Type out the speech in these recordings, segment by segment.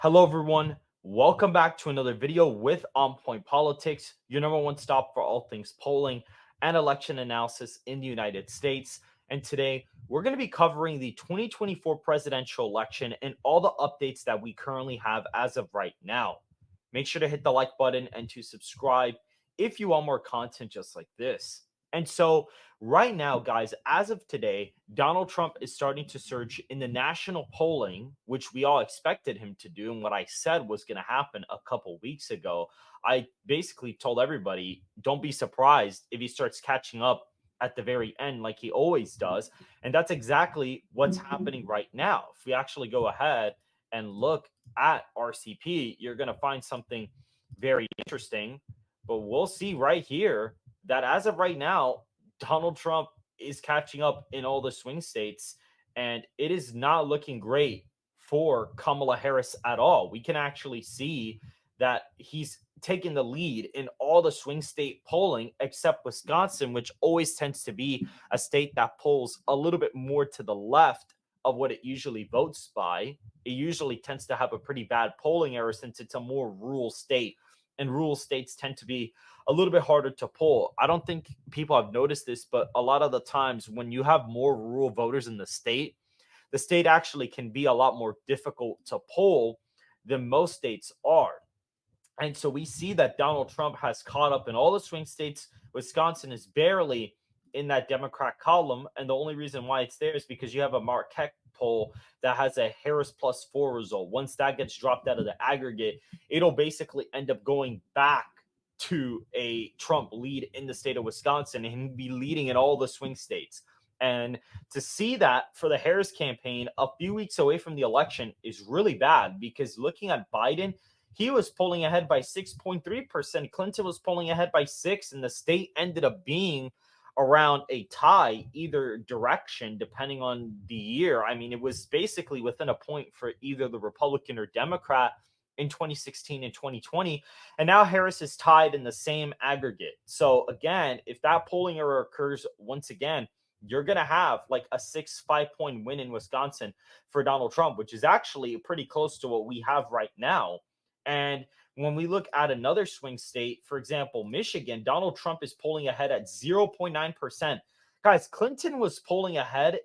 Hello, everyone. Welcome back to another video with On Point Politics, your number one stop for all things polling and election analysis in the United States. And today, we're going to be covering the 2024 presidential election and all the updates that we currently have as of right now. Make sure to hit the like button and to subscribe if you want more content just like this. And so, right now, guys, as of today, Donald Trump is starting to surge in the national polling, which we all expected him to do. And what I said was going to happen a couple weeks ago. I basically told everybody, don't be surprised if he starts catching up at the very end, like he always does. And that's exactly what's happening right now. If we actually go ahead and look at RCP, you're going to find something very interesting. But we'll see right here that as of right now, Donald Trump is catching up in all the swing states, and it is not looking great for Kamala Harris at all. We can actually see that he's taking the lead in all the swing state polling except Wisconsin, which always tends to be a state that polls a little bit more to the left of what it usually votes by. It usually tends to have a pretty bad polling error since it's a more rural state, and rural states tend to be a little bit harder to poll. I don't think people have noticed this, but a lot of the times when you have more rural voters in the state actually can be a lot more difficult to poll than most states are. And so we see that Donald Trump has caught up in all the swing states. Wisconsin is barely in that Democrat column. And the only reason why it's there is because you have a Marquette poll that has a Harris +4 result. Once that gets dropped out of the aggregate, it'll basically end up going back to a Trump lead in the state of Wisconsin and he'd be leading in all the swing states. And to see that for the Harris campaign a few weeks away from the election is really bad, because looking at Biden, he was pulling ahead by 6.3%. Clinton was pulling ahead by 6, and the state ended up being around a tie either direction, depending on the year. I mean, it was basically within a point for either the Republican or Democrat in 2016 and 2020. And now Harris is tied in the same aggregate. So, again, if that polling error occurs once again, you're going to have like a 5 point win in Wisconsin for Donald Trump, which is actually pretty close to what we have right now. And when we look at another swing state, for example, Michigan, Donald Trump is polling ahead at 0.9%. Guys, Clinton was polling ahead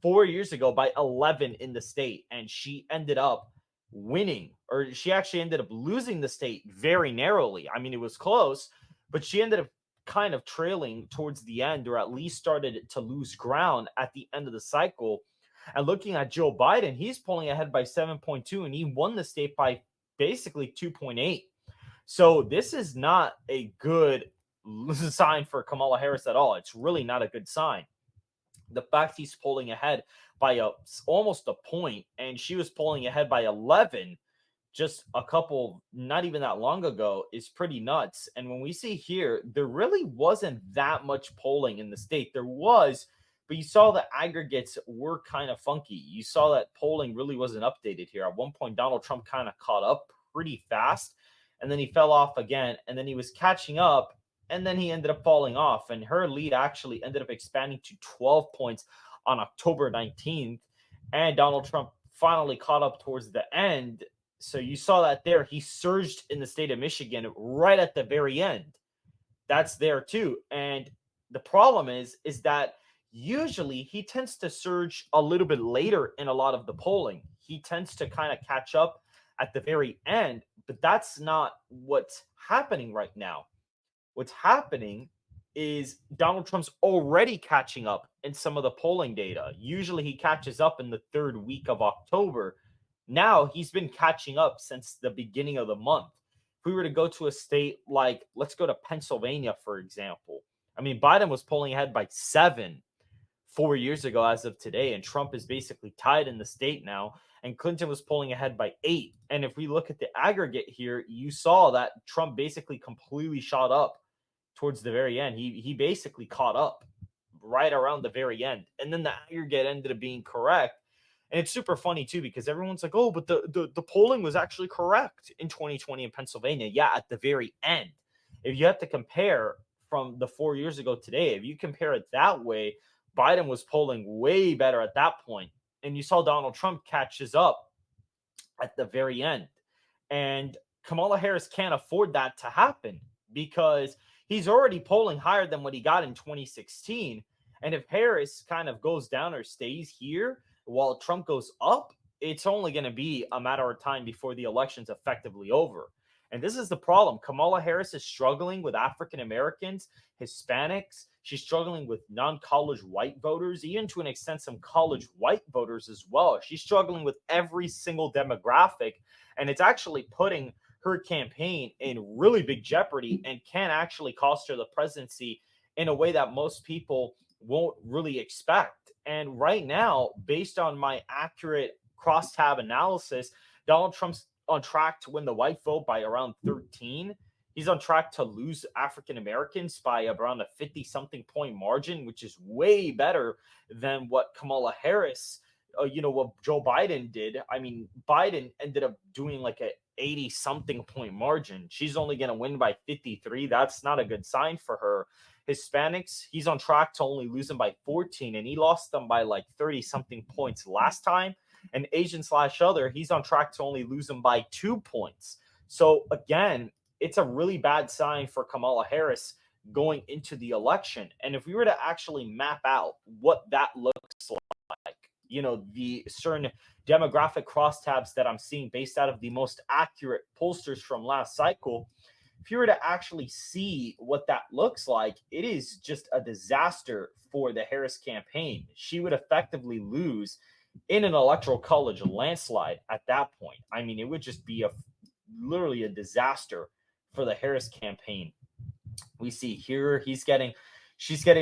4 years ago by 11 in the state, and she ended up winning, or she actually ended up losing the state very narrowly. I mean, it was close, but she ended up kind of trailing towards the end, or at least started to lose ground at the end of the cycle. And looking at Joe Biden, he's pulling ahead by 7.2, and he won the state by basically 2.8. So this is not a good sign for Kamala Harris at all. It's really not a good sign. The fact he's pulling ahead by almost a point, and she was pulling ahead by 11 just a couple, not even that long ago, is pretty nuts. And when we see here, there really wasn't that much polling in the state. There was, but you saw the aggregates were kind of funky. You saw that polling really wasn't updated here. At one point, Donald Trump kind of caught up pretty fast, and then he fell off again, and then he was catching up, and then he ended up falling off. And her lead actually ended up expanding to 12 points on October 19th, and Donald Trump finally caught up towards the end. So you saw that there. He surged in the state of Michigan right at the very end. That's there too. And the problem is that usually he tends to surge a little bit later in a lot of the polling. He tends to kind of catch up at the very end, but that's not what's happening right now. What's happening is Donald Trump's already catching up in some of the polling data. Usually he catches up in the third week of October. Now he's been catching up since the beginning of the month. If we were to go to a state like, let's go to Pennsylvania, for example. I mean, Biden was polling ahead by 7 4 years ago as of today, and Trump is basically tied in the state now, and Clinton was polling ahead by 8. And if we look at the aggregate here, you saw that Trump basically completely shot up towards the very end. He basically caught up right around the very end, and then the aggregate ended up being correct. And it's super funny too, because everyone's like, oh, but the polling was actually correct in 2020 in Pennsylvania. Yeah, at the very end. If you have to compare from the 4 years ago today, if you compare it that way, Biden was polling way better at that point. And you saw Donald Trump catches up at the very end. And Kamala Harris can't afford that to happen because he's already polling higher than what he got in 2016. And if Harris kind of goes down or stays here while Trump goes up, it's only going to be a matter of time before the election's effectively over. And this is the problem. Kamala Harris is struggling with African Americans, Hispanics. She's struggling with non college white voters, even to an extent, some college white voters as well. She's struggling with every single demographic. And it's actually putting her campaign in really big jeopardy and can actually cost her the presidency in a way that most people won't really expect. And right now, based on my accurate crosstab analysis, Donald Trump's on track to win the white vote by around 13. He's on track to lose African Americans by around a 50 something point margin, which is way better than what Kamala Harris, what Joe Biden did. I mean, Biden ended up doing like a 80 something point margin. She's only going to win by 53. That's not a good sign for her. Hispanics, he's on track to only lose them by 14, and he lost them by like 30 something points last time. And Asian slash other, he's on track to only lose them by 2 points. So again, it's a really bad sign for Kamala Harris going into the election. And if we were to actually map out what that looks like, the certain demographic crosstabs that I'm seeing based out of the most accurate pollsters from last cycle, if you were to actually see what that looks like, it is just a disaster for the Harris campaign. She would effectively lose in an electoral college landslide at that point. I mean, it would just be literally a disaster for the Harris campaign. We see here she's getting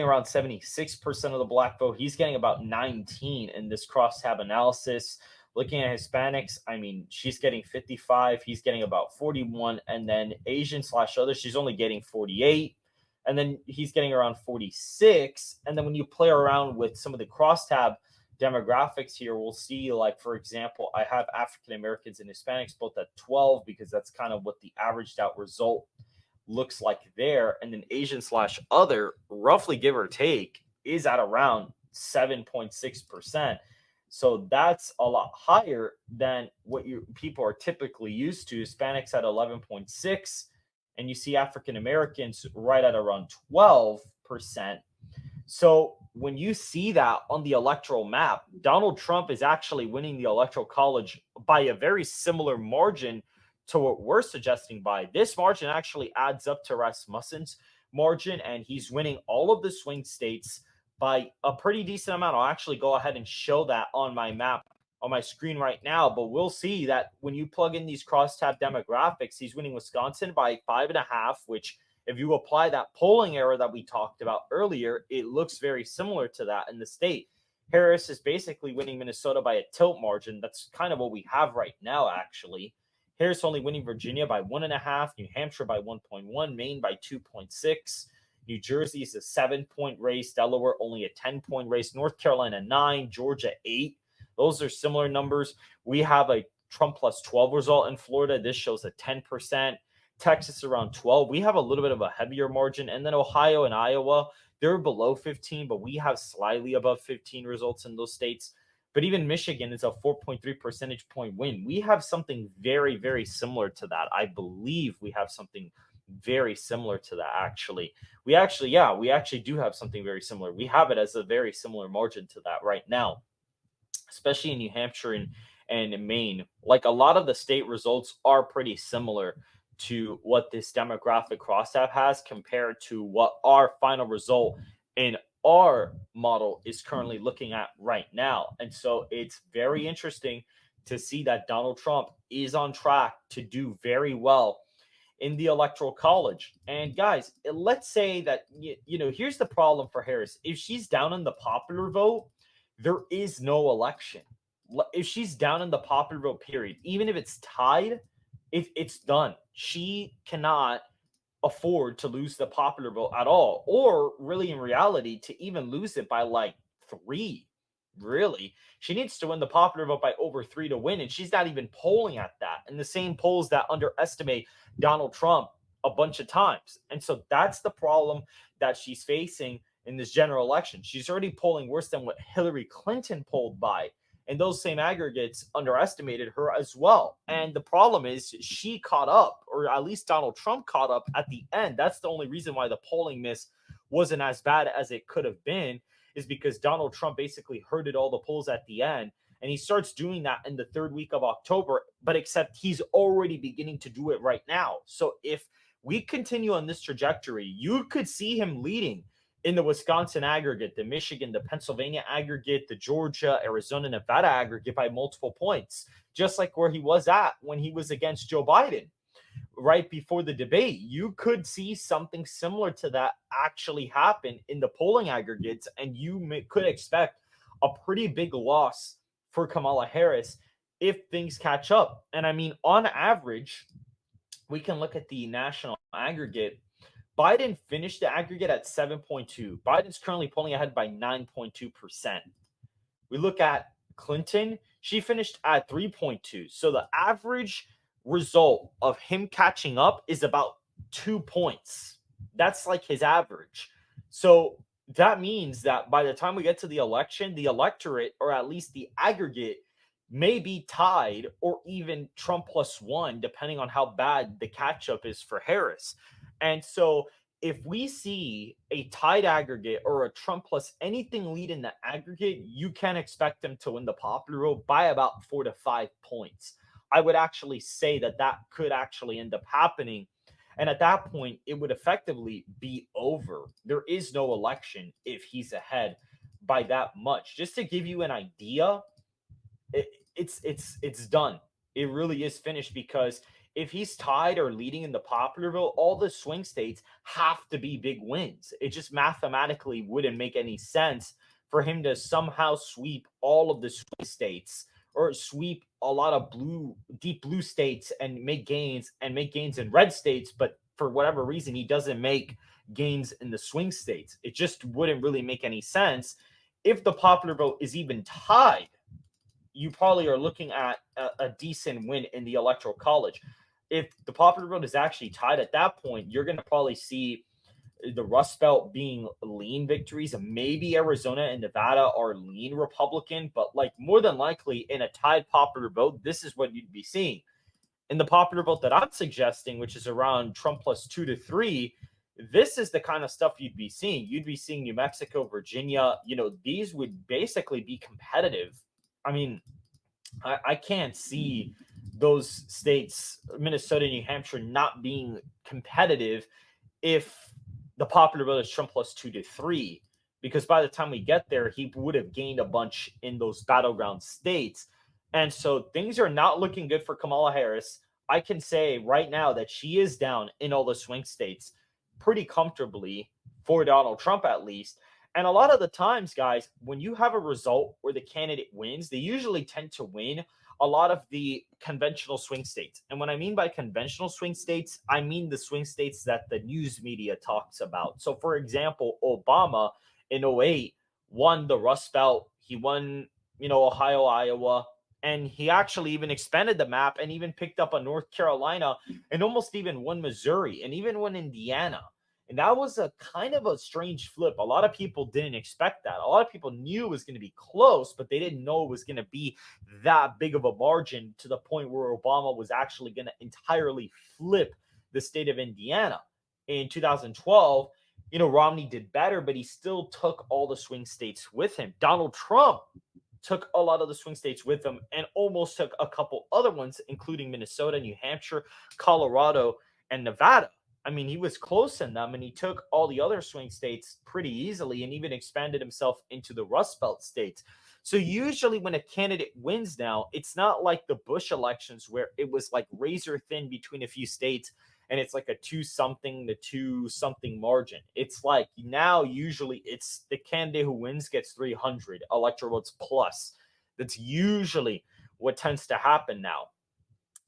around 76% of the black vote. He's getting about 19 in this crosstab analysis. Looking at Hispanics, I mean, she's getting 55. He's getting about 41. And then Asian slash other, she's only getting 48. And then he's getting around 46. And then when you play around with some of the crosstab demographics here, we'll see, like, for example, I have African Americans and Hispanics both at 12 because that's kind of what the averaged out result looks like there. And then Asian slash other, roughly give or take, is at around 7.6%. So that's a lot higher than what people are typically used to. Hispanics at 11.6, and you see African Americans right at around 12%. So when you see that on the electoral map, Donald Trump is actually winning the electoral college by a very similar margin to what we're suggesting by. This margin actually adds up to Rasmussen's margin, and he's winning all of the swing states by a pretty decent amount. I'll actually go ahead and show that on my map on my screen right now, but we'll see that when you plug in these crosstab demographics, he's winning Wisconsin by 5.5, which if you apply that polling error that we talked about earlier, it looks very similar to that in the state. Harris is basically winning Minnesota by a tilt margin. That's kind of what we have right now, actually. Harris only winning Virginia by 1.5, New Hampshire by 1.1, Maine by 2.6. New Jersey is a 7-point race. Delaware only a 10-point race. North Carolina 9, Georgia 8. Those are similar numbers. We have a Trump plus 12 result in Florida. This shows a 10%. Texas around 12. We have a little bit of a heavier margin. And then Ohio and Iowa, they're below 15, but we have slightly above 15 results in those states. But even Michigan is a 4.3 percentage point win. We have something very, very similar to that. I believe we have something very similar to that, actually. We actually do have something very similar. We have it as a very similar margin to that right now, especially in New Hampshire and in Maine. Like, a lot of the state results are pretty similar to what this demographic crosstab has compared to what our final result in our model is currently looking at right now. And so it's very interesting to see that Donald Trump is on track to do very well in the electoral college. And guys, let's say that, here's the problem for Harris. If she's down in the popular vote, there is no election. If she's down in the popular vote period, even if it's tied, it's done. She cannot afford to lose the popular vote at all, or really in reality to even lose it by like 3. Really, she needs to win the popular vote by over 3 to win, and she's not even polling at that. And the same polls that underestimate Donald Trump a bunch of times. And so that's the problem that she's facing in this general election. She's already polling worse than what Hillary Clinton polled by and those same aggregates underestimated her as well. And the problem is she caught up, or at least Donald Trump caught up at the end. That's the only reason why the polling miss wasn't as bad as it could have been, is because Donald Trump basically herded all the polls at the end. And he starts doing that in the third week of October, but except he's already beginning to do it right now. So if we continue on this trajectory, you could see him leading in the Wisconsin aggregate, the Michigan, the Pennsylvania aggregate, the Georgia, Arizona, Nevada aggregate by multiple points, just like where he was at when he was against Joe Biden right before the debate. You could see something similar to that actually happen in the polling aggregates, and could expect a pretty big loss for Kamala Harris if things catch up. And I mean, on average, we can look at the national aggregate. Biden finished the aggregate at 7.2. Biden's currently polling ahead by 9.2%. We look at Clinton, she finished at 3.2. So the average result of him catching up is about 2 points. That's like his average. So that means that by the time we get to the election, the electorate, or at least the aggregate, may be tied or even Trump plus one, depending on how bad the catch up is for Harris. And so if we see a tied aggregate or a Trump plus anything lead in the aggregate, you can expect him to win the popular vote by about 4 to 5 points. I would actually say that that could actually end up happening. And at that point, it would effectively be over. There is no election if he's ahead by that much. Just to give you an idea, it's done. It really is finished, because if he's tied or leading in the popular vote, all the swing states have to be big wins. It just mathematically wouldn't make any sense for him to somehow sweep all of the swing states, or sweep a lot of deep blue states and make gains in red states, but for whatever reason he doesn't make gains in the swing states. It just wouldn't really make any sense. If the popular vote is even tied, you probably are looking at a decent win in the Electoral College. If the popular vote is actually tied at that point, you're going to probably see the Rust Belt being lean victories. Maybe Arizona and Nevada are lean Republican, but like more than likely in a tied popular vote, this is what you'd be seeing. In the popular vote that I'm suggesting, which is around Trump plus 2 to 3, this is the kind of stuff you'd be seeing. You'd be seeing New Mexico, Virginia. These would basically be competitive. I mean, I can't see those states, Minnesota, New Hampshire, not being competitive if the popular vote is Trump plus 2 to 3, because by the time we get there, he would have gained a bunch in those battleground states. And so things are not looking good for Kamala Harris. I can say right now that she is down in all the swing states pretty comfortably for Donald Trump, at least. And a lot of the times, guys, when you have a result where the candidate wins, they usually tend to win a lot of the conventional swing states. And what I mean by conventional swing states, I mean the swing states that the news media talks about. So, for example, Obama in 08 won the Rust Belt. He won, Ohio, Iowa, and he actually even expanded the map and even picked up a North Carolina and almost even won Missouri and even won Indiana. And that was a kind of a strange flip. A lot of people didn't expect that. A lot of people knew it was going to be close, but they didn't know it was going to be that big of a margin, to the point where Obama was actually going to entirely flip the state of Indiana. In 2012, Romney did better, but he still took all the swing states with him. Donald Trump took a lot of the swing states with him and almost took a couple other ones, including Minnesota, New Hampshire, Colorado, and Nevada. I mean, he was close in them, and he took all the other swing states pretty easily and even expanded himself into the Rust Belt states. So usually when a candidate wins now, it's not like the Bush elections where it was like razor thin between a few states and it's like a 2-something to 2-something margin. It's like now usually it's the candidate who wins gets 300 electoral votes plus. That's usually what tends to happen now.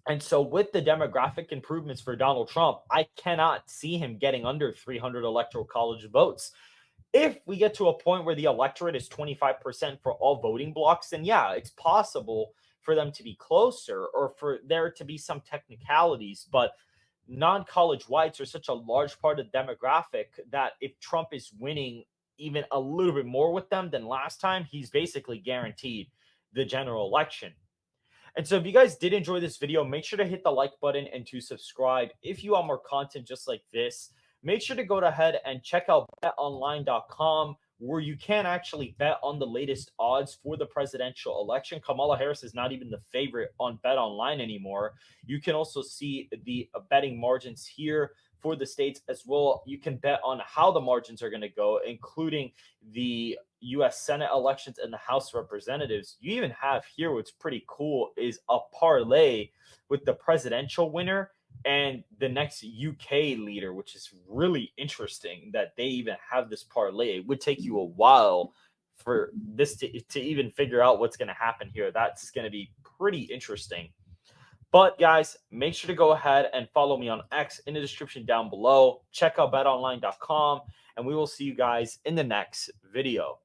And so with the demographic improvements for Donald Trump, I cannot see him getting under 300 electoral college votes. If we get to a point where the electorate is 25% for all voting blocks, then yeah, it's possible for them to be closer or for there to be some technicalities. But non-college whites are such a large part of the demographic that if Trump is winning even a little bit more with them than last time, he's basically guaranteed the general election. And so if you guys did enjoy this video, make sure to hit the like button and to subscribe. If you want more content just like this, make sure to go ahead and check out betonline.com, where you can actually bet on the latest odds for the presidential election. Kamala Harris is not even the favorite on BetOnline anymore. You can also see the betting margins here for the states as well. You can bet on how the margins are going to go, including the U.S. Senate elections and the House of Representatives. You even have here, what's pretty cool, is a parlay with the presidential winner and the next UK leader, which is really interesting that they even have this parlay. It would take you a while for this to even figure out what's going to happen here. That's going to be pretty interesting. But guys, make sure to go ahead and follow me on X in the description down below. Check out betonline.com, and we will see you guys in the next video.